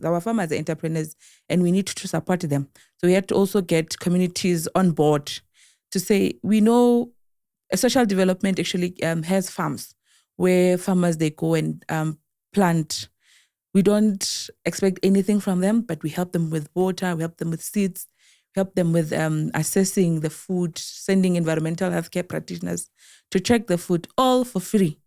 Our farmers are entrepreneurs and we need to support them. So we had to also get communities on board to say, we know social development actually has farms where farmers, they go and plant. We don't expect anything from them, but we help them with water, we help them with seeds, we help them with assessing the food, sending environmental healthcare practitioners to check the food, all for free.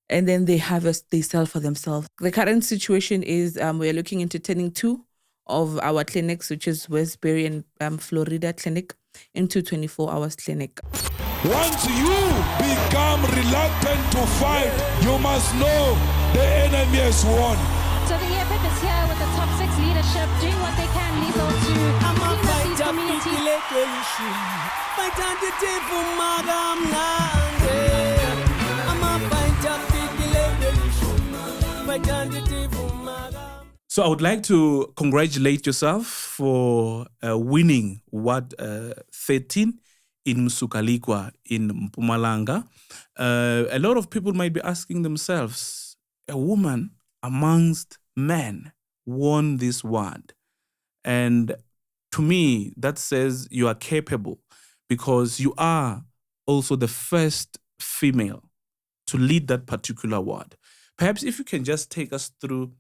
And then they harvest, they sell for themselves. The current situation is we're looking into turning 2 of our clinics, which is Westbury and Florida Clinic, into 24 hours clinic. Once you become reluctant to fight, you must know the enemy has won. So the EFF is here with the top 6 leadership doing what they can legal to clean up these communities. So I would like to congratulate yourself for winning Ward 13 in Msukaligwa in Mpumalanga. A lot of people might be asking themselves, a woman amongst men won this ward. And to me, that says you are capable because you are also the first female to lead that particular ward. Perhaps if you can just take us through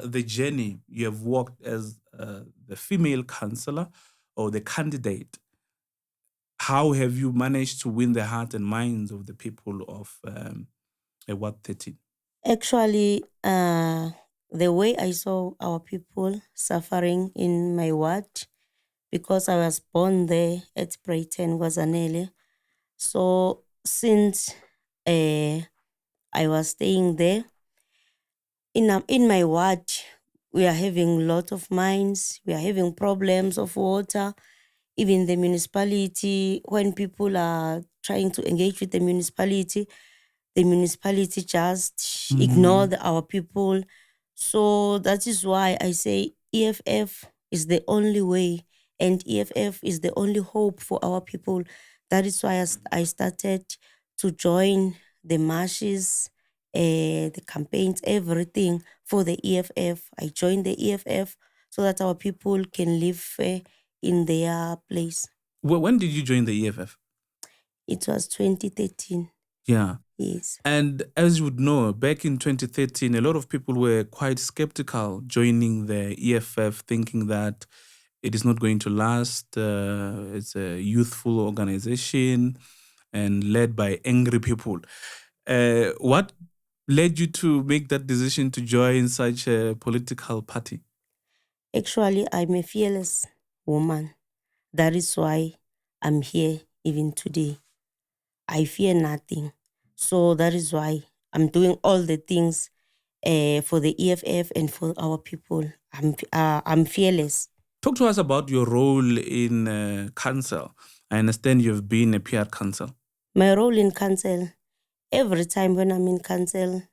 the journey you have walked as the female councillor or the candidate. How have you managed to win the heart and minds of the people of Ward 13? Actually, the way I saw our people suffering in my ward, because I was born there at Brayton, Wazanele. So since I was staying there, in my ward, we are having lots of mines, we are having problems of water. Even the municipality, when people are trying to engage with the municipality just ignore our people. So that is why I say EFF is the only way, and EFF is the only hope for our people. That is why I started to join the marches, the campaigns, everything for the EFF. I joined the EFF so that our people can live in their place. Well, when did you join the EFF? It was 2013. Yeah. Yes. And as you would know, back in 2013, a lot of people were quite skeptical joining the EFF, thinking that it is not going to last. It's a youthful organization and led by angry people. What led you to make that decision to join such a political party? Actually, I'm a fearless woman. That is why I'm here even today. I fear nothing. So that is why I'm doing all the things for the EFF and for our people. I'm fearless. Talk to us about your role in council. I understand you've been a PR council. My role in council, every time when I'm in council,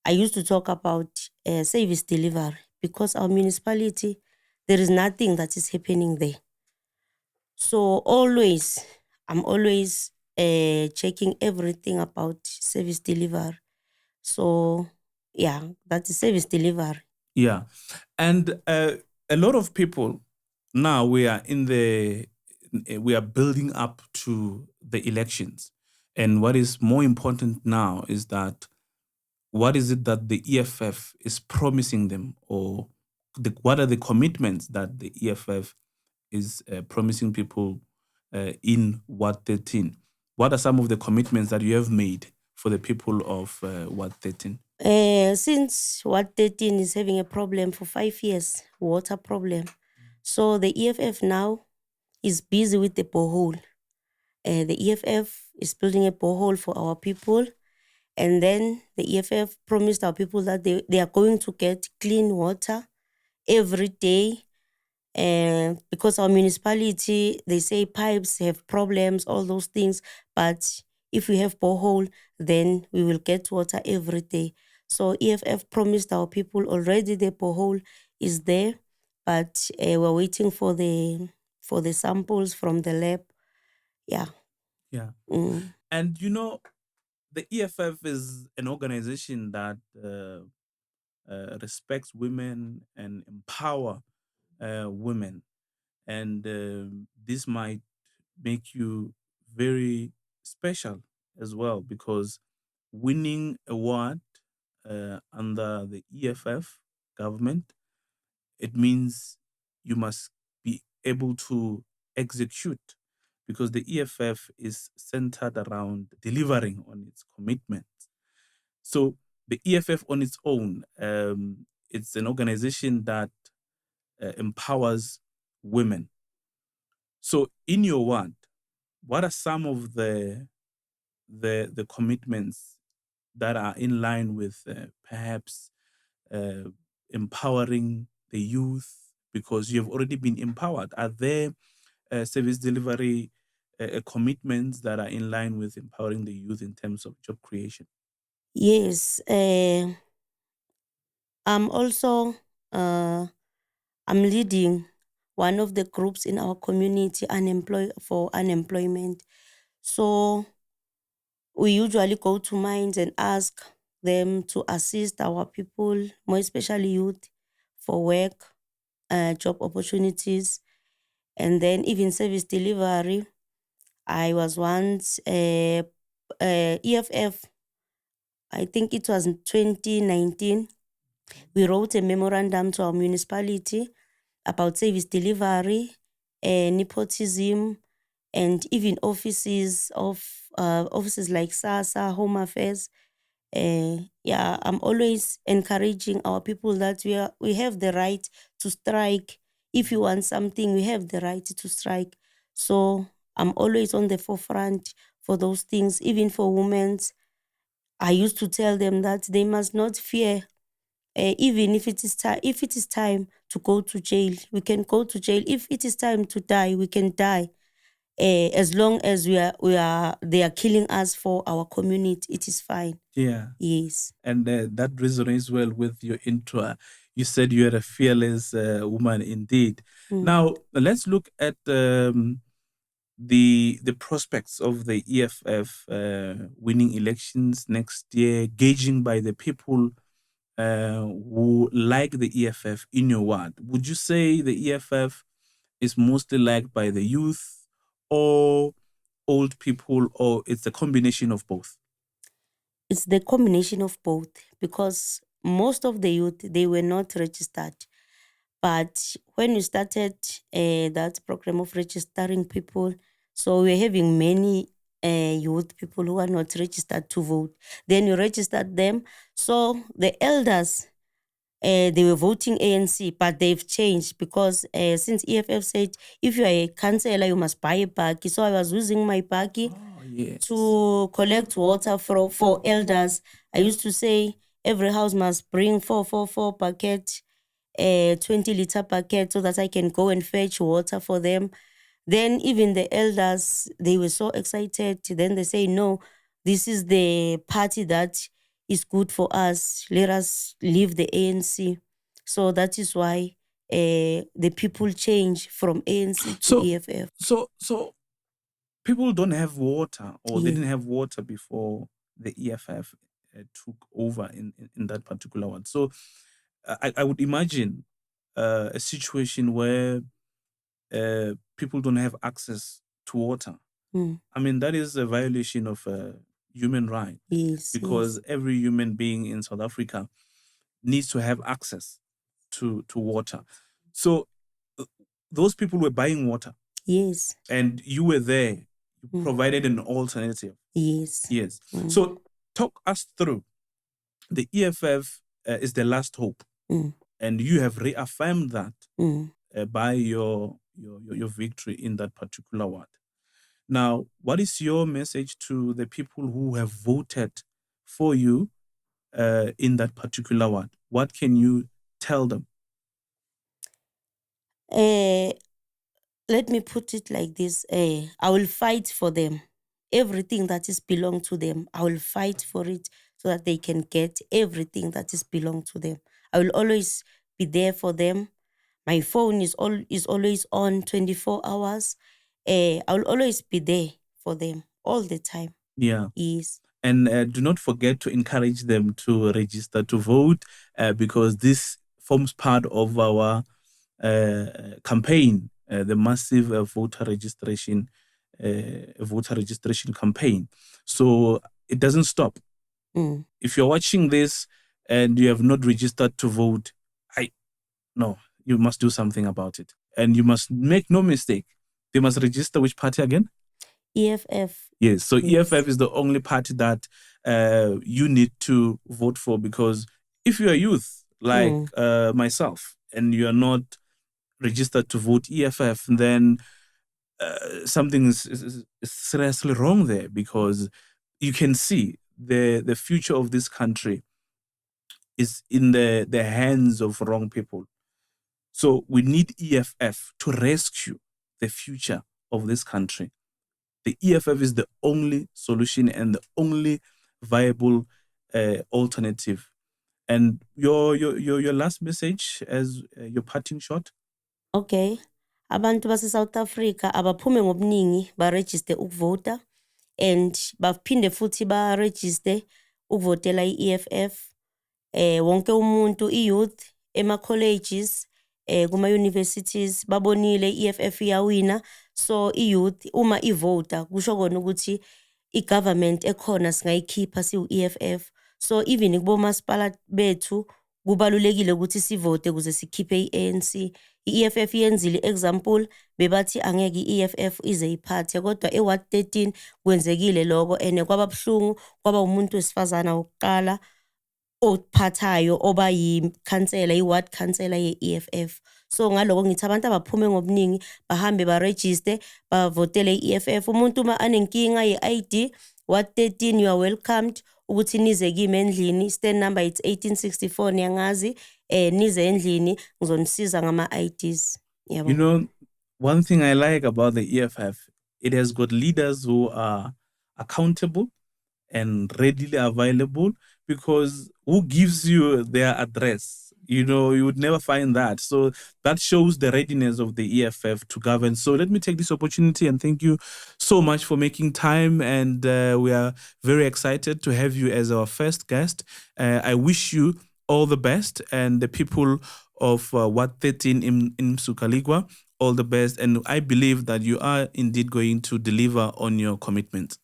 I used to talk about service delivery, because our municipality, there is nothing that is happening there. So I'm always checking everything about service delivery. So yeah, that is service delivery. Yeah. And a lot of people now we are building up to the elections. And what is more important now is that what is it that the EFF is promising them, or what are the commitments that the EFF is promising people in Ward 13? What are some of the commitments that you have made for the people of Ward 13? Since Ward 13 is having a problem for 5 years, water problem. So the EFF now is busy with the borehole. The EFF is building a borehole for our people. And then the EFF promised our people that they are going to get clean water every day. Because our municipality, they say pipes have problems, all those things. But if we have borehole, then we will get water every day. So EFF promised our people already the borehole is there, but we're waiting for the samples from the lab. Yeah. Yeah. And you know, the EFF is an organization that respects women and empower women. And this might make you very special as well, because winning award under the EFF government, it means you must be able to execute, because the EFF is centered around delivering on its commitments. So the EFF on its own, it's an organization that empowers women. So in your ward, what are some of the commitments that are in line with perhaps empowering the youth, because you have already been empowered? Are there service delivery commitments that are in line with empowering the youth in terms of job creation? Yes. I'm also I'm leading one of the groups in our community for unemployment. So we usually go to mines and ask them to assist our people, more especially youth, for work, job opportunities, and then even service delivery. I was once EFF, I think it was in 2019. We wrote a memorandum to our municipality about service delivery, nepotism, and even offices like SASA, Home Affairs. I'm always encouraging our people that we have the right to strike. If you want something, we have the right to strike. So I'm always on the forefront for those things. Even for women, I used to tell them that they must not fear. Even if it is time to go to jail, we can go to jail. If it is time to die, we can die. As long as they are killing us for our community, it is fine. Yeah. Yes. And that resonates well with your intro. You said you are a fearless woman indeed. Now, let's look at the prospects of the EFF winning elections next year, gauging by the people who like the EFF in your ward. Would you say the EFF is mostly liked by the youth or old people, or it's a combination of both? It's the combination of both, because most of the youth, they were not registered. But when we started that program of registering people, so we're having many youth people who are not registered to vote. Then you registered them. So the elders, they were voting ANC, but they've changed because since EFF said, if you are a councillor, you must buy a baggie. So I was using my baggie to collect water for elders. I used to say every house must bring 4 bucket, 20-liter bucket, so that I can go and fetch water for them. Then even the elders, they were so excited. Then they say, no, this is the party that is good for us. Let us leave the ANC. So that is why the people change from ANC to EFF. So people don't have water, or they Yeah. didn't have water before the EFF took over in that particular one. So I would imagine a situation where people don't have access to water. I mean, that is a violation of human right. Yes. Because every human being in South Africa needs to have access to water. So those people were buying water. Yes. And you were there. You provided an alternative. Yes. Yes. So talk us through. The EFF is the last hope. And you have reaffirmed that by your victory in that particular ward. Now, what is your message to the people who have voted for you in that particular ward? What can you tell them? Let me put it like this. I will fight for them. Everything that is belong to them, I will fight for it so that they can get everything that is belong to them. I will always be there for them. My phone is always on 24 hours. I will always be there for them all the time. Yeah. Yes. And do not forget to encourage them to register to vote because this forms part of our campaign, the massive voter registration campaign. So it doesn't stop. If you're watching this and you have not registered to vote, you must do something about it. And you must make no mistake. They must register which party again? EFF. Yes. So EFF is the only party that you need to vote for, because if you're a youth like myself and you're not registered to vote EFF, then something is seriously wrong there, because you can see the future of this country is in the hands of wrong people. So we need EFF to rescue the future of this country. The EFF is the only solution and the only viable alternative. And your last message as your parting shot? Okay. Abantu base-South Africa abaphume ngobuningi baregister ukuvota, and baphinde futhi baregister ukuvotela i-EFF. Wonke umuntu, i-youth, ema-colleges, kuma-universities babonile i-EFF iyawina. So i-youth uma ivota kusho kona ukuthi i-government ekhona singayikhipha siwu-EFF. So even kubomasipala bethu kubalulekile ukuthi sivote ukuze sikhiphe i-ANC. I-EFF yenzile example, bebathi angeke i-EFF ize iphathe, kodwa eWard 13 kwenzekile lokho, and kwababuhlungu, kwaba umuntu wesifazana wokuqala ophathayo oba yi-councillor, i-ward councillor ye-EFF. So ngaloko ngithi abantu abaphume ngobuningi bahambe baregister bavotele i-EFF. Umuntu uma anenkinga ye-ID, Ward 13, you are welcomed ukuthi nize kimi endlini. Stand number it's 1864 niyangazi. Nize endlini ngizonisiza ngama-IDs. You know, one thing I like about the EFF, it has got leaders who are accountable and readily available, because who gives you their address? You know, you would never find that. So that shows the readiness of the EFF to govern. So let me take this opportunity and thank you so much for making time. And we are very excited to have you as our first guest. I wish you all the best, and the people of Ward 13 in Msukaligwa, all the best. And I believe that you are indeed going to deliver on your commitment.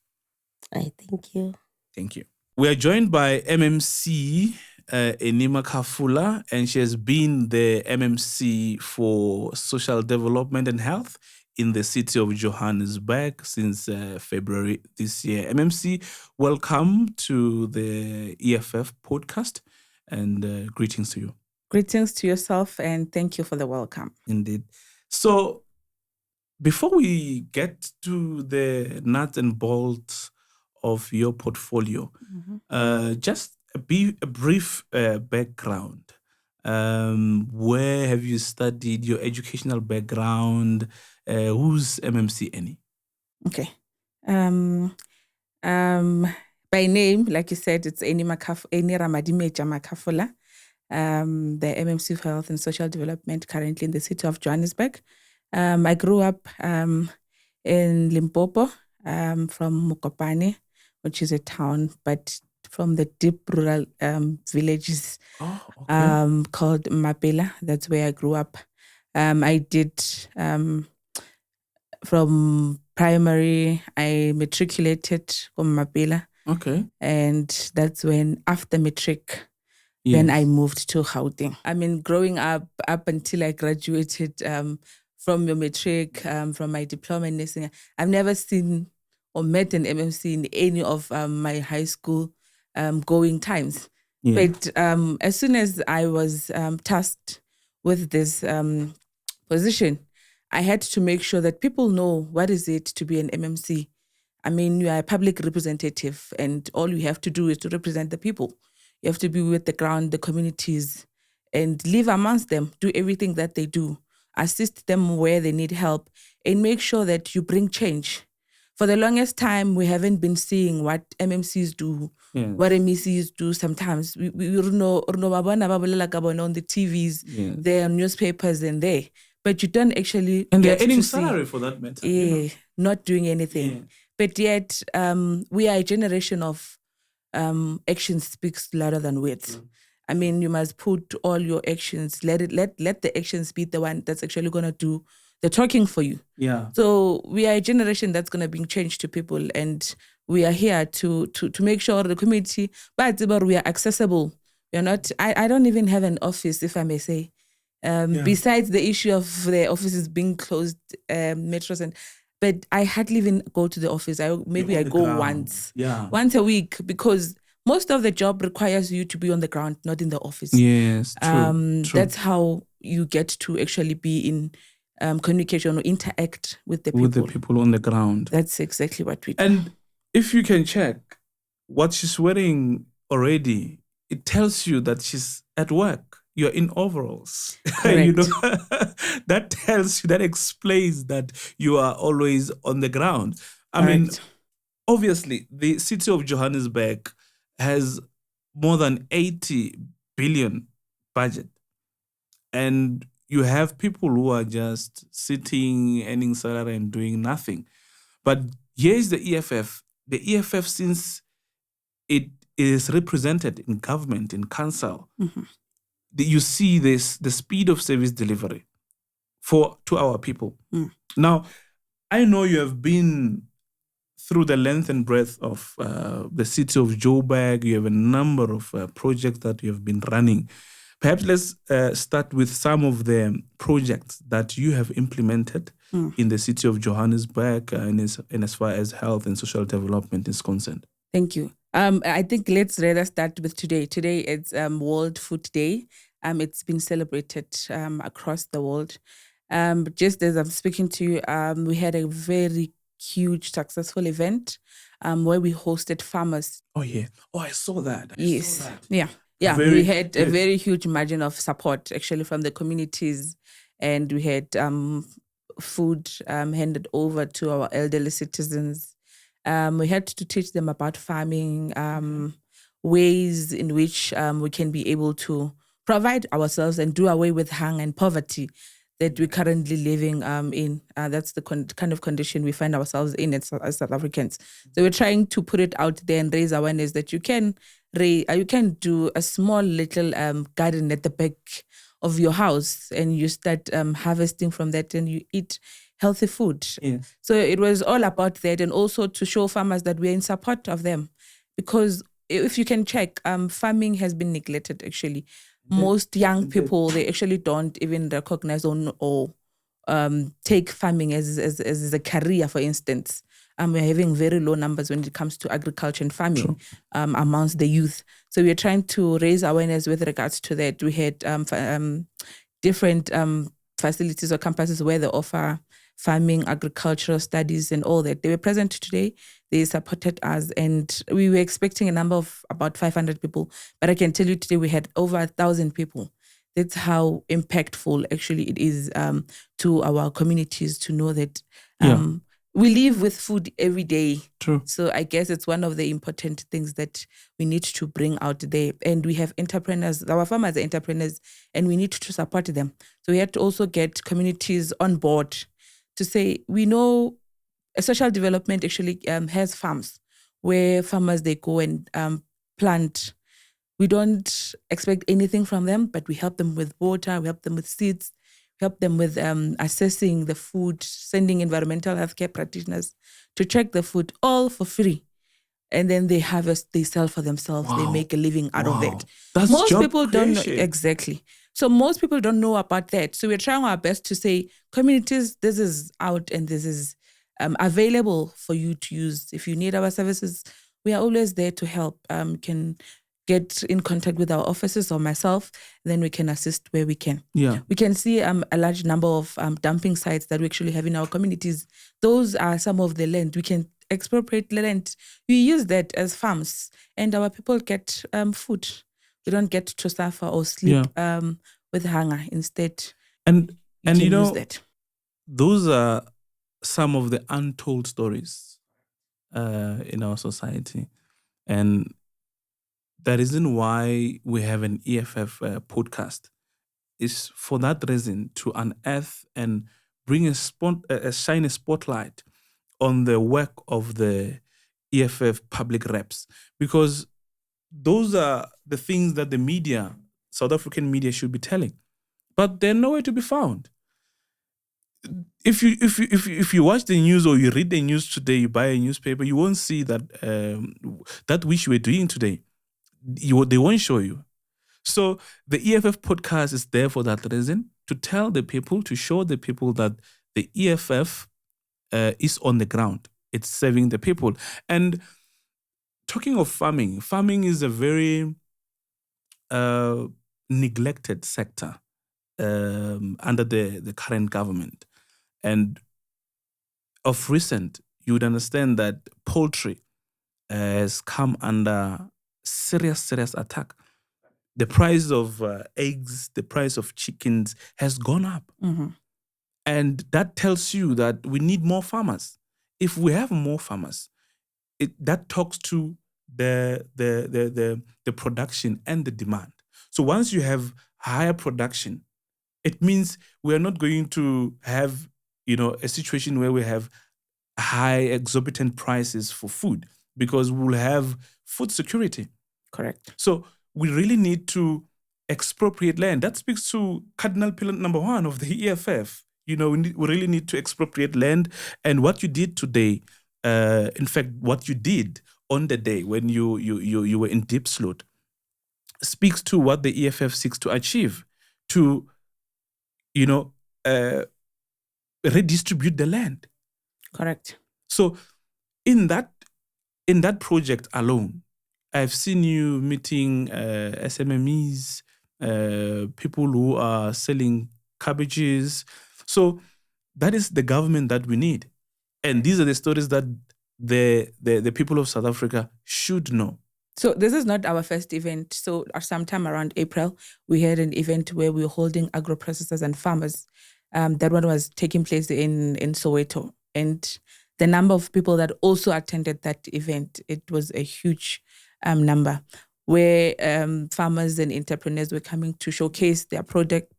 I thank you. Thank you. We are joined by MMC Ernie Makhafola, and she has been the MMC for Social Development and Health in the city of Johannesburg since February this year. MMC, welcome to the EFF podcast, and greetings to you. Greetings to yourself, and thank you for the welcome. Indeed. So before we get to the nuts and bolts of your portfolio, just a brief background. Where have you studied, your educational background? Who's MMC Ernie? Okay. By name, like you said, it's Ernie Ramadimeja Makhafola, the MMC for Health and Social Development currently in the city of Johannesburg. I grew up in Limpopo, from Mokopane, which is a town, but from the deep rural villages called Mapela. That's where I grew up. I did from primary, I matriculated from Mapela. Okay. And that's when, after matric, then I moved to Gauteng. I mean, growing up until I graduated from your matric, from my diploma in nursing, I've never seen or met an MMC in any of my high school going times. But as soon as I was tasked with this position, I had to make sure that people know what is it to be an MMC. I mean, you are a public representative, and all you have to do is to represent the people. You have to be with the ground, the communities, and live amongst them, do everything that they do, assist them where they need help, and make sure that you bring change. For the longest time, we haven't been seeing what MMCs do, what MECs do sometimes. We know on the TVs, there are newspapers and there. But you don't actually and get they're earning to salary see, for that matter. not doing anything. But yet, we are a generation of action speaks louder than words. I mean, you must put all your actions, let the actions be the one that's actually going to do the talking for you. Yeah. So we are a generation that's going to bring change to people, and we are here to make sure the community, but we are accessible. We are not, I don't even have an office, if I may say. Besides the issue of the offices being closed, metros, but I hardly even go to the office. I go once a week, because most of the job requires you to be on the ground, not in the office. Yes, true. That's how you get to actually be in communication or interact with the people. With the people on the ground. That's exactly what we do. And if you can check what she's wearing already, it tells you that she's at work. You're in overalls. Correct. That tells you, that explains that you are always on the ground. I mean, obviously, the city of Johannesburg has more than 80 billion budget. And you have people who are just sitting, earning salary and doing nothing. But here's the EFF. The EFF, since it is represented in government, in council, you see the speed of service delivery to our people. Now, I know you have been through the length and breadth of the city of Joburg. You have a number of projects that you have been running. Perhaps let's start with some of the projects that you have implemented in the city of Johannesburg and as far as health and social development is concerned. Thank you. I think let's rather start with today. Today it's World Food Day. It's been celebrated across the world. Just as I'm speaking to you, we had a very huge, successful event where we hosted farmers. Oh, yeah. Oh, I saw that. Yes. Yeah. Yeah. We had a very huge margin of support actually from the communities, and we had food handed over to our elderly citizens. We had to teach them about farming, ways in which we can be able to provide ourselves and do away with hunger and poverty that we're currently living in. That's the kind of condition we find ourselves in as South Africans. So we're trying to put it out there and raise awareness that you can do a small little garden at the back of your house, and you start harvesting from that, and you eat healthy food. Yeah. So it was all about that, and also to show farmers that we're in support of them. Because if you can check, farming has been neglected actually. Most young people, they actually don't even recognize or take farming as a career, for instance. We're having very low numbers when it comes to agriculture and farming amongst the youth. So we're trying to raise awareness with regards to that. We had different facilities or campuses where they offer farming, agricultural studies and all that. They were present today. They supported us, and we were expecting a number of about 500 people. But I can tell you today we had over 1,000 people. That's how impactful actually it is to our communities to know that we live with food every day. True. So I guess it's one of the important things that we need to bring out there. And we have entrepreneurs, our farmers are entrepreneurs, and we need to support them. So we had to also get communities on board to say, we know a social development actually has farms where farmers, they go and plant. We don't expect anything from them, but we help them with water, we help them with seeds, we help them with assessing the food, sending environmental healthcare practitioners to check the food, all for free. And then they harvest, they sell for themselves, they make a living out of that. That's most job people don't know creation. exactly. So most people don't know about that. So we're trying our best to say, communities, this is out and this is available for you to use. If you need our services, we are always there to help. You can get in contact with our offices or myself, then we can assist where we can. Yeah. We can see a large number of dumping sites that we actually have in our communities. Those are some of the land. We can expropriate the land. We use that as farms, and our people get food. We don't get to suffer or sleep with hunger. Instead, and you know, use that. Those are some of the untold stories in our society. And the reason why we have an EFF podcast is for that reason, to unearth and bring a shiny spotlight on the work of the EFF public reps. Because those are the things that the media, South African media, should be telling, but they're nowhere to be found. If you watch the news or you read the news today, you buy a newspaper, you won't see that which we're doing today. They won't show you. So the EFF podcast is there for that reason, to tell the people, to show the people that the EFF is on the ground. It's serving the people. And talking of farming is a very neglected sector under the current government. And of recent, you would understand that poultry has come under serious attack. The price of eggs, the price of chickens has gone up. Mm-hmm. And that tells you that we need more farmers. If we have more farmers, that talks to the production and the demand. So once you have higher production, it means we are not going to have, a situation where we have high exorbitant prices for food, because we will have food security. Correct. So we really need to expropriate land. That speaks to cardinal pillar number 1 of the EFF. We really need to expropriate land. And what you did today, in fact, what you did on the day when you were in Diepsloot, speaks to what the EFF seeks to achieve, to, redistribute the land. Correct. So in that project alone, I've seen you meeting SMMEs, people who are selling cabbages. So that is the government that we need. And these are the stories that the people of South Africa should know. So this is not our first event. So sometime around April, we had an event where we were holding agro-processors and farmers. That one was taking place in Soweto. And the number of people that also attended that event, it was a huge number, where farmers and entrepreneurs were coming to showcase their projects.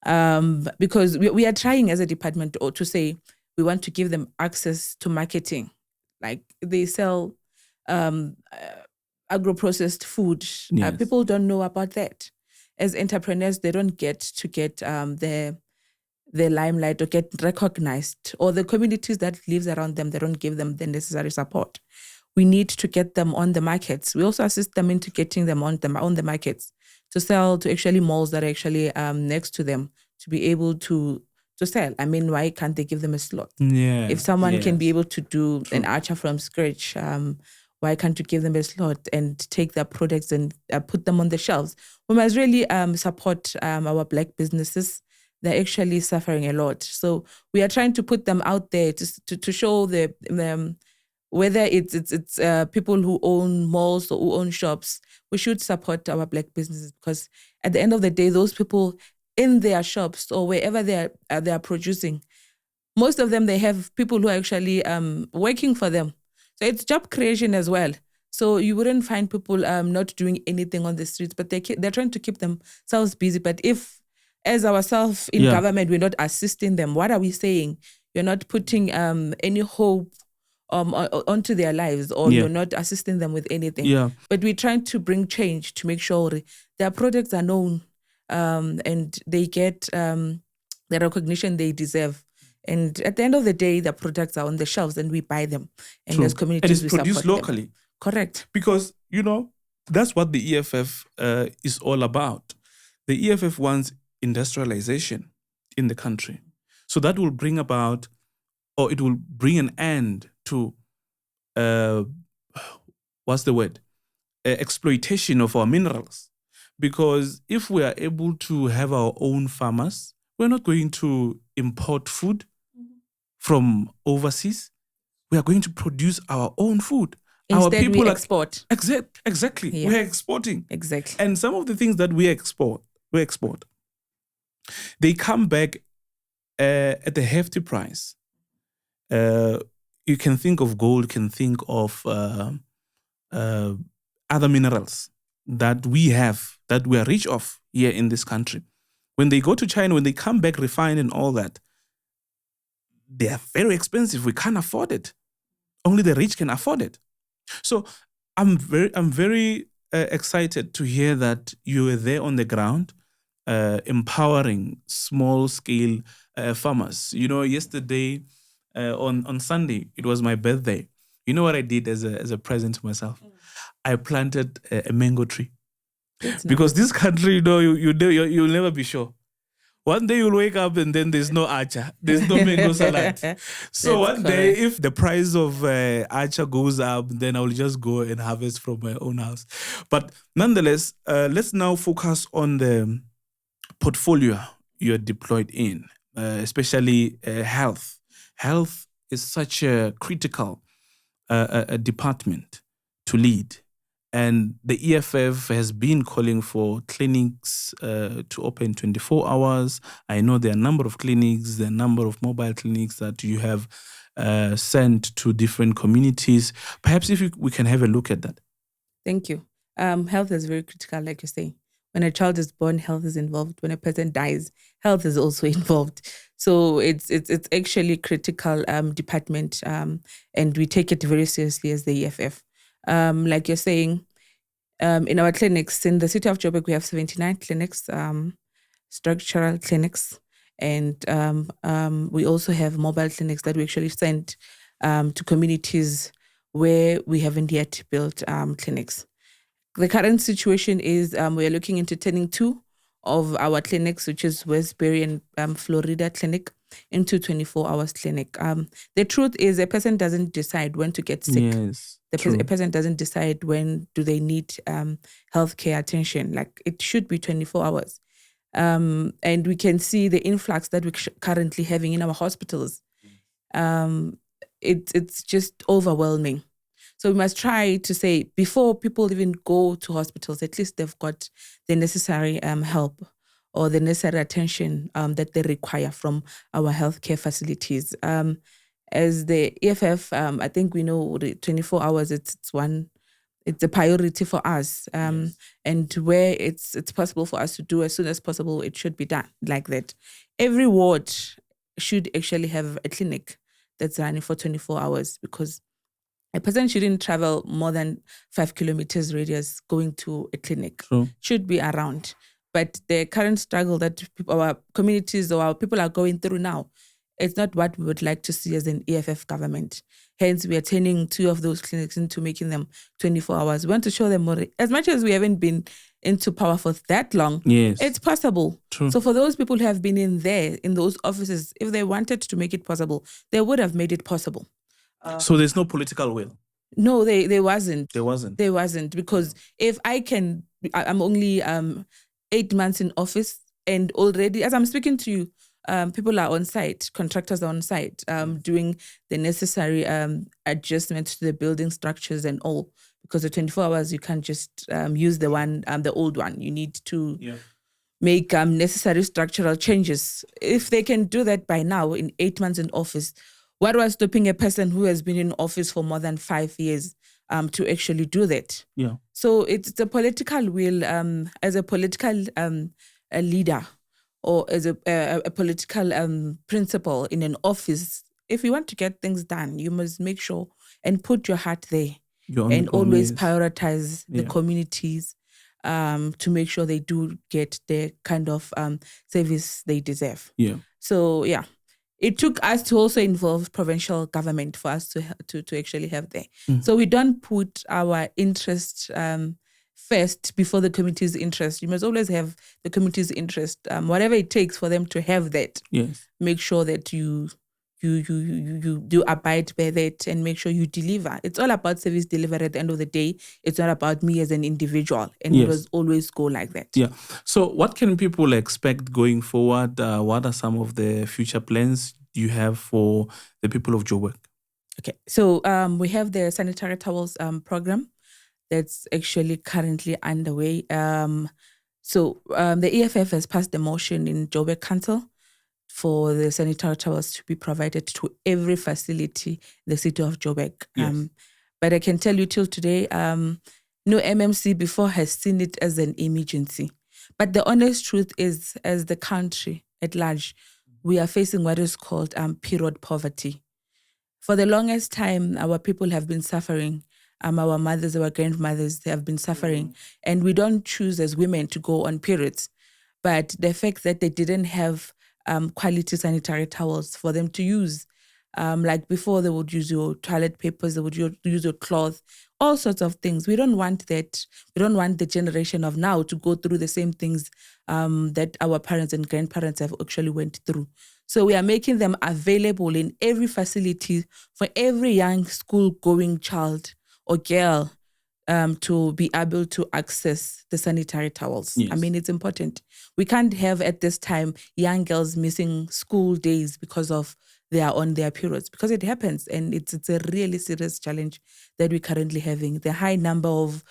Because we are trying as a department to say we want to give them access to marketing. Like they sell agro-processed food. Yes. People don't know about that. As entrepreneurs, they don't get the limelight or get recognized, or the communities that lives around them, they don't give them the necessary support. We need to get them on the markets. We also assist them into getting them on the markets to sell to actually malls that are actually next to them, to be able to sell. I mean, why can't they give them a slot? Yeah. If someone can be able to do an archer from scratch, why can't you give them a slot and take their products and put them on the shelves? We must really support our Black businesses. They're actually suffering a lot. So we are trying to put them out there to show whether it's people who own malls or who own shops. We should support our Black businesses, because at the end of the day, those people in their shops or wherever they are producing, most of them, they have people who are actually working for them. So it's job creation as well. So you wouldn't find people not doing anything on the streets, but they're trying to keep themselves busy. But if, as ourselves in government, we're not assisting them, what are we saying? You're not putting any hope onto their lives, or you're not assisting them with anything. Yeah. But we're trying to bring change to make sure their products are known and they get the recognition they deserve. And at the end of the day, the products are on the shelves and we buy them. And True. as communities, and it's we produced support locally. them. Correct. Because, that's what the EFF is all about. The EFF wants industrialization in the country. So that will bring about, or it will bring an end to, exploitation of our minerals. Because if we are able to have our own farmers, we're not going to import food from overseas. We are going to produce our own food. Instead, our people we export. Exactly. Yeah. We're exporting. Exactly. And some of the things that we export, they come back at a hefty price. You can think of gold, can think of other minerals that we have, that we are rich of here in this country. When they go to China, when they come back refined and all that, they are very expensive. We can't afford it. Only the rich can afford it. So I'm very excited to hear that you were there on the ground, empowering small scale farmers. Yesterday on Sunday it was my birthday. You know what I did as a present to myself? I planted a mango tree. That's Because nice. this country, you'll never be sure. One day you'll wake up and then there's no acha, there's no mango salad. So That's one day, correct. if the price of acha goes up, then I will just go and harvest from my own house. But nonetheless, let's now focus on the portfolio you're deployed in, especially health. Health is such a critical a department to lead. And the EFF has been calling for clinics to open 24 hours. I know there are a number of clinics, there are a number of mobile clinics that you have sent to different communities. Perhaps if we can have a look at that. Thank you. Health is very critical, like you say. When a child is born, health is involved. When a person dies, health is also involved. So it's actually critical department, and we take it very seriously as the EFF. Like you're saying, in our clinics in the city of Joburg, we have 79 clinics, structural clinics, and we also have mobile clinics that we actually send to communities where we haven't yet built clinics. The current situation is we are looking into turning 2 of our clinics, which is Westbury and Florida Clinic, into 24 hours clinic. The truth is a person doesn't decide when to get sick. Yes, A person doesn't decide when do they need healthcare attention. Like, it should be 24 hours. And we can see the influx that we're currently having in our hospitals. It's just overwhelming. So we must try to say, before people even go to hospitals, at least they've got the necessary help or the necessary attention that they require from our healthcare facilities. As the EFF, I think we know the 24 hours, it's a priority for us. Yes. And where it's possible for us to do as soon as possible, it should be done like that. Every ward should actually have a clinic that's running for 24 hours, because a person shouldn't travel more than 5 kilometers radius going to a clinic. True. Should be around. But the current struggle that our communities or our people are going through now, it's not what we would like to see as an EFF government. Hence, we are turning 2 of those clinics into making them 24 hours. We want to show them more. As much as we haven't been into power for that long, Yes, it's possible. True. So for those people who have been in those offices, if they wanted to make it possible, they would have made it possible. So there's no political will. No, there wasn't. There wasn't. There wasn't, because if I'm only 8 months in office, and already, as I'm speaking to you, people are on site, contractors are on site, doing the necessary adjustments to the building structures and all. Because the 24 hours, you can't just use the old one. You need to make necessary structural changes. If they can do that by now in 8 months in office, what was stopping a person who has been in office for more than 5 years to actually do that? Yeah. So it's the political will, as a political a leader, or as a political principle in an office. If you want to get things done, you must make sure and put your heart there, and always prioritize the communities to make sure they do get the kind of service they deserve. Yeah. So yeah. It took us to also involve provincial government for us to actually have there. So we don't put our interest first before the community's interest. You must always have the community's interest, whatever it takes for them to have that. Yes. Make sure that you do abide by that, and make sure you deliver. It's all about service delivery at the end of the day. It's not about me as an individual. And it was always go like that. Yeah. So what can people expect going forward? What are some of the future plans you have for the people of Joburg? Okay. So we have the sanitary towels program that's actually currently underway. So the EFF has passed the motion in Joburg Council for the sanitary towels to be provided to every facility in the city of Joburg. Yes. But I can tell you till today, no MMC before has seen it as an emergency. But the honest truth is, as the country at large, we are facing what is called period poverty. For the longest time, our people have been suffering our mothers, our grandmothers, they have been suffering. And we don't choose as women to go on periods. But the fact that they didn't have quality sanitary towels for them to use, like before they would use your toilet papers, they would use your cloth, all sorts of things. We don't want that. We don't want the generation of now to go through the same things that our parents and grandparents have actually went through. So we are making them available in every facility for every young school-going child or girl to be able to access the sanitary towels. Yes. I mean, it's important. We can't have at this time young girls missing school days because of they are on their periods, because it happens, and it's a really serious challenge that we're currently having. The high number of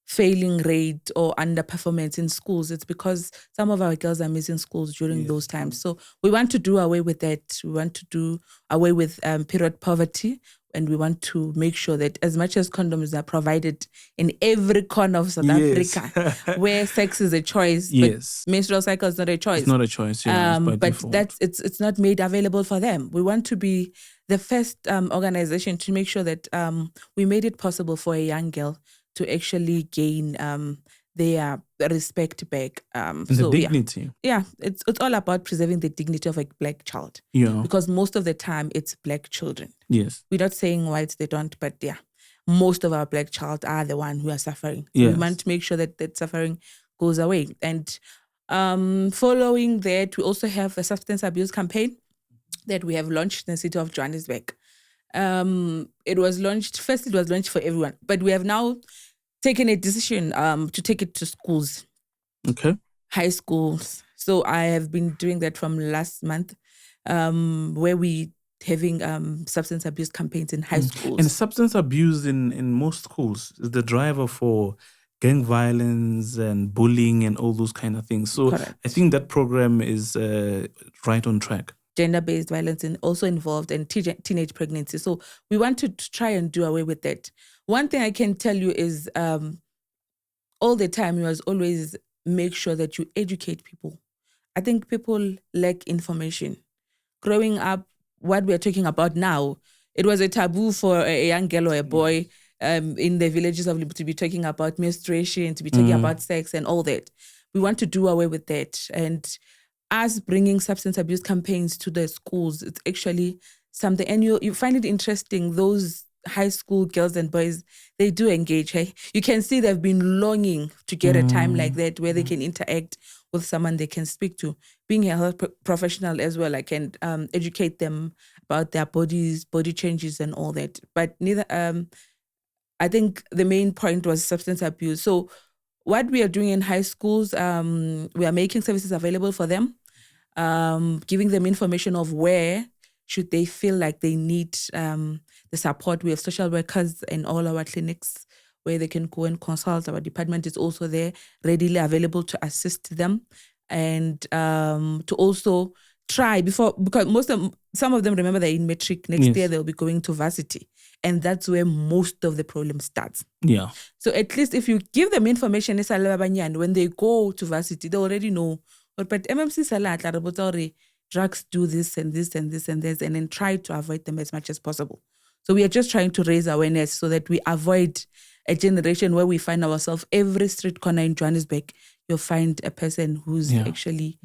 failing rate or underperformance in schools, it's because some of our girls are missing schools during those times. So we want to do away with that. We want to do away with period poverty, and we want to make sure that as much as condoms are provided in every corner of South Africa, where sex is a choice, but menstrual cycle is not a choice. It's not a choice, yeah, it's by but default. It's not made available for them. We want to be the first organization to make sure that we made it possible for a young girl to actually gain their respect back. And the dignity. Yeah, it's all about preserving the dignity of a black child. Yeah. Because most of the time it's black children. Yes. We're not saying whites, they don't, but yeah, most of our black child are the one who are suffering. Yes. We want to make sure that that suffering goes away. And following that, we also have a substance abuse campaign that we have launched in the city of Johannesburg. It was launched for everyone, but we have now taken a decision to take it to schools. Okay. High schools. So I have been doing that from last month, where we having substance abuse campaigns in high schools. And substance abuse in most schools is the driver for gang violence and bullying and all those kind of things. So Correct. I think that program is right on track. Gender-based violence and also involved in teenage pregnancy. So we want to try and do away with that. One thing I can tell you is all the time you must always make sure that you educate people. I think people lack information. Growing up, what we're talking about now, it was a taboo for a young girl or a boy in the villages of Limpopo to be talking about menstruation, to be talking about sex and all that. We want to do away with that. And us bringing substance abuse campaigns to the schools, it's actually something, and you find it interesting, those high school girls and boys, they do engage. Hey? You can see they've been longing to get a time like that where they can interact with someone they can speak to. Being a health professional as well, I can educate them about their bodies, body changes and all that. But neither, I think the main point was substance abuse. So what we are doing in high schools, we are making services available for them, giving them information of where should they feel like they need the support. We have social workers in all our clinics where they can go and consult. Our department is also there, readily available to assist them, and to also try because some of them, remember, they're in matric. Next year they'll be going to varsity, and that's where most of the problem starts. Yeah. So at least if you give them information, when they go to varsity, they already know. But MMC drugs do this and this and this and this, and then try to avoid them as much as possible. So we are just trying to raise awareness so that we avoid a generation where we find ourselves every street corner in Johannesburg, you'll find a person who's actually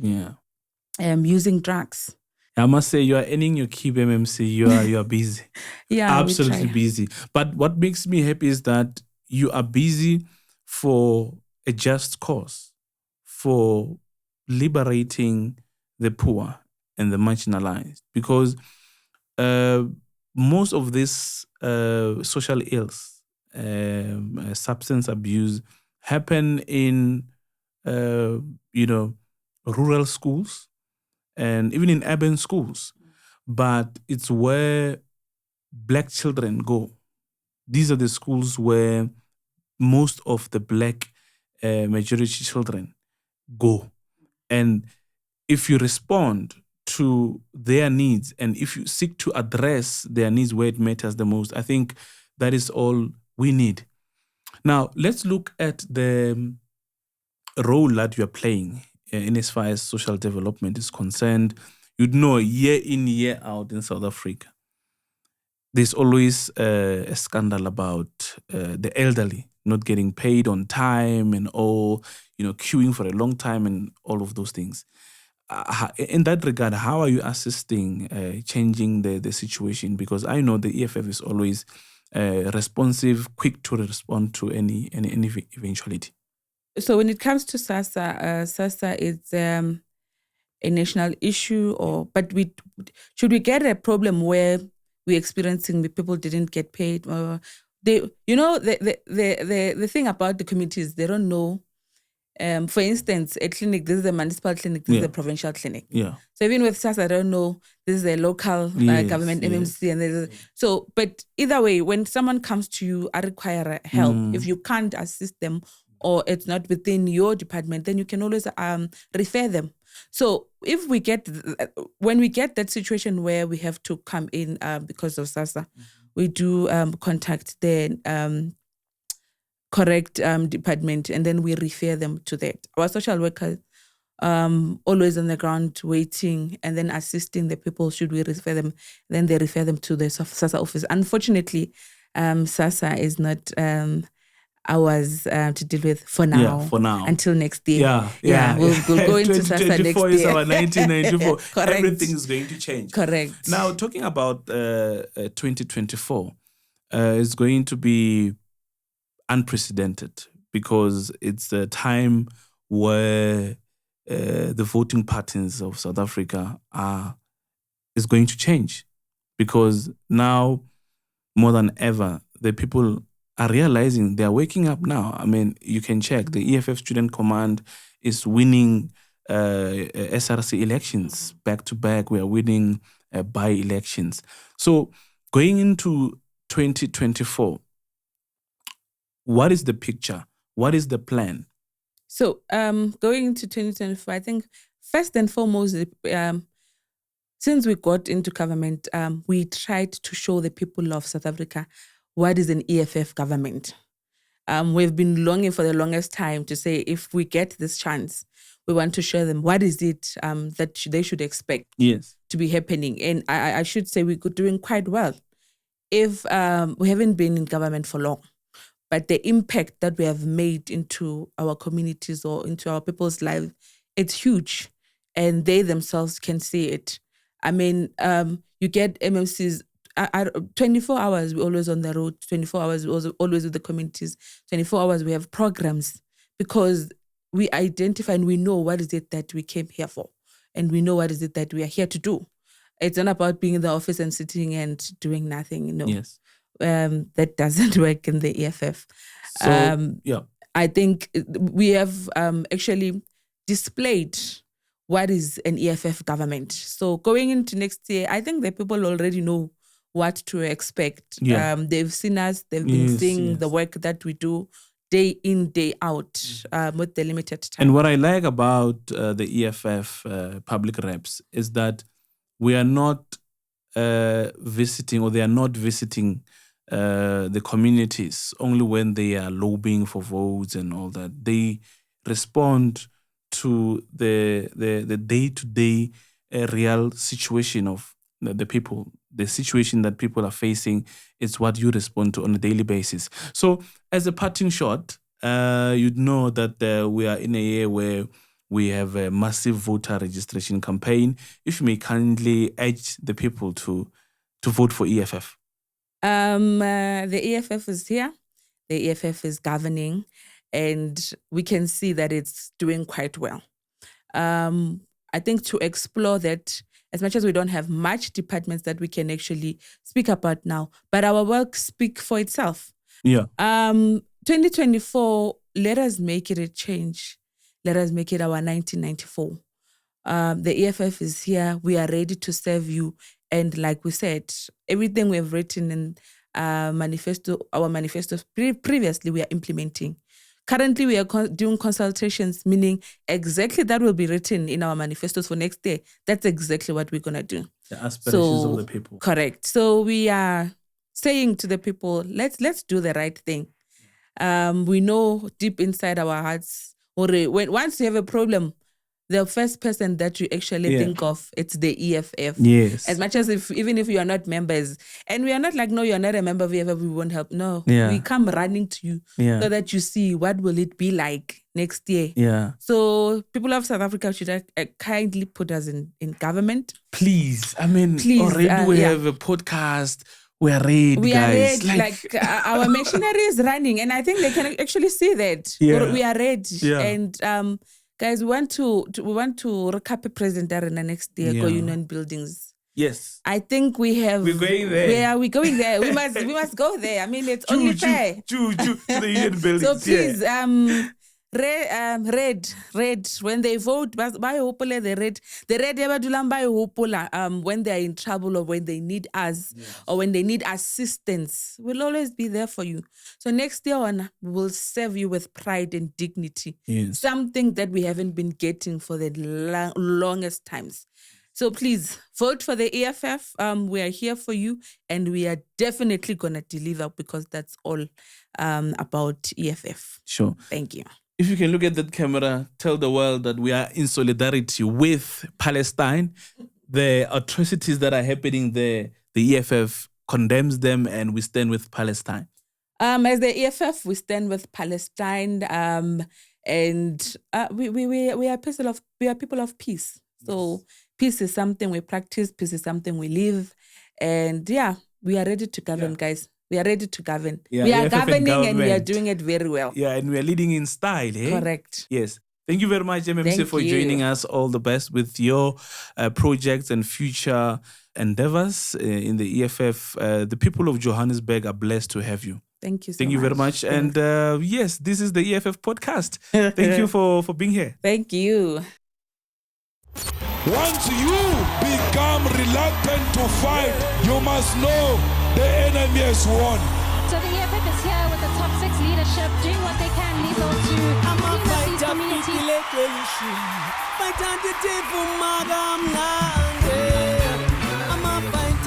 using drugs. I must say, you are earning your keep, MMC. You are busy. Yeah, absolutely busy. But what makes me happy is that you are busy for a just cause, for liberating the poor and the marginalized. Because most of this social ills, substance abuse, happen in rural schools and even in urban schools. But it's where Black children go. These are the schools where most of the Black majority children go. And if you respond to their needs and if you seek to address their needs where it matters the most, I think that is all we need. Now, let's look at the role that you're playing in as far as social development is concerned. You'd know, year in, year out in South Africa, there's always a scandal about the elderly not getting paid on time and all, queuing for a long time and all of those things. In that regard, how are you assisting changing the situation? Because I know the EFF is always responsive, quick to respond to any eventuality. So when it comes to SASSA, SASSA is a national issue, but should we get a problem where we're experiencing the people didn't get paid? The thing about the communities, they don't know. For instance, a clinic, this is a municipal clinic, this is a provincial clinic. Yeah. So even with SASSA, I don't know, this is a local government MMC. And but either way, when someone comes to you, I require help. If you can't assist them or it's not within your department, then you can always refer them. So if when we get that situation where we have to come in because of SASSA, we do contact the correct department, and then we refer them to that. Our social workers always on the ground waiting and then assisting the people. Should we refer them? Then they refer them to the SASSA office. Unfortunately, SASSA is not ours to deal with for now. Yeah, for now. Until next year. Yeah. We'll go into SASSA next year. 2024 is our 1994. Correct. Everything is going to change. Correct. Now, talking about 2024, it's going to be unprecedented because it's a time where the voting patterns of South Africa is going to change, because now more than ever the people are realizing they are waking up now. I mean, you can check the EFF Student Command is winning SRC elections back to back. We are winning by-elections. So going into 2024, what is the picture? What is the plan? So going into 2024, I think first and foremost, since we got into government, we tried to show the people of South Africa what is an EFF government. We've been longing for the longest time to say, if we get this chance, we want to show them what is it that they should expect to be happening. And I should say we're doing quite well. If we haven't been in government for long, but the impact that we have made into our communities or into our people's lives, it's huge. And they themselves can see it. I mean, you get MMCs, 24 hours, we're always on the road, 24 hours, we're always with the communities, 24 hours, we have programs, because we identify and we know what is it that we came here for. And we know what is it that we are here to do. It's not about being in the office and sitting and doing nothing, Yes. That doesn't work in the EFF. So, I think we have actually displayed what is an EFF government. So going into next year, I think the people already know what to expect. Yeah. They've seen us, they've been seeing the work that we do day in, day out with the limited time. And what I like about the EFF public reps is that we are not visiting, or they are not visiting the communities only when they are lobbying for votes and all that. They respond to the day-to-day real situation of the people. The situation that people are facing is what you respond to on a daily basis. So as a parting shot, you'd know that we are in a year where we have a massive voter registration campaign. If you may kindly urge the people to vote for EFF. The EFF is here. The EFF is governing, and we can see that it's doing quite well. I think to explore that, as much as we don't have much departments that we can actually speak about now, but our work speaks for itself. Yeah. 2024, let us make it a change. Let us make it our 1994. The EFF is here. We are ready to serve you. And like we said, everything we have written in our manifestos previously, we are implementing. Currently, we are doing consultations, meaning exactly that will be written in our manifestos for next year. That's exactly what we're going to do. The aspirations of the people. Correct. So we are saying to the people, let's do the right thing. We know deep inside our hearts, once you have a problem, the first person that you actually think of, it's the EFF. Yes. As much as even if you are not members, and we are not like, no, you're not a member of EFF, we won't help. No, we come running to you so that you see what will it be like next year. Yeah. So people of South Africa should kindly put us in government. Please. I mean, already we have a podcast. We are ready, guys. We are ready. Our machinery is running, and I think they can actually see that. Yeah. We are ready. Yeah. And guys, we want to recap President Arena next year, go union buildings. Yes. I think we're going there. Where are we going there? we must go there. I mean, it's only fair. To the union buildings. So please, red. When they vote, by hopola the red ebadulang by hopola. When they are in trouble or when they need us or when they need assistance, we'll always be there for you. So next year on, we will serve you with pride and dignity. Yes. Something that we haven't been getting for the longest times. So please vote for the EFF. We are here for you, and we are definitely gonna deliver because that's all about EFF. Sure. Thank you. If you can look at that camera, tell the world that we are in solidarity with Palestine. The atrocities that are happening there, the EFF condemns them, and we stand with Palestine. As the EFF, we stand with Palestine, and we are people of peace. So peace is something we practice. Peace is something we live, and we are ready to govern, guys. We are ready to govern. Yeah, we are EFF governing and we are doing it very well. Yeah, and we are leading in style. Eh? Correct. Yes. Thank you very much, MMC, for joining us. All the best with your projects and future endeavors in the EFF. The people of Johannesburg are blessed to have you. Thank you so much. Thank you very much. And yes, this is the EFF podcast. Thank you for being here. Thank you. Once you become reluctant to fight, you must know the enemy has won. So the EFF is here with the top 6 leadership doing what they can, Lethal, to clean up these communities. I'm a fight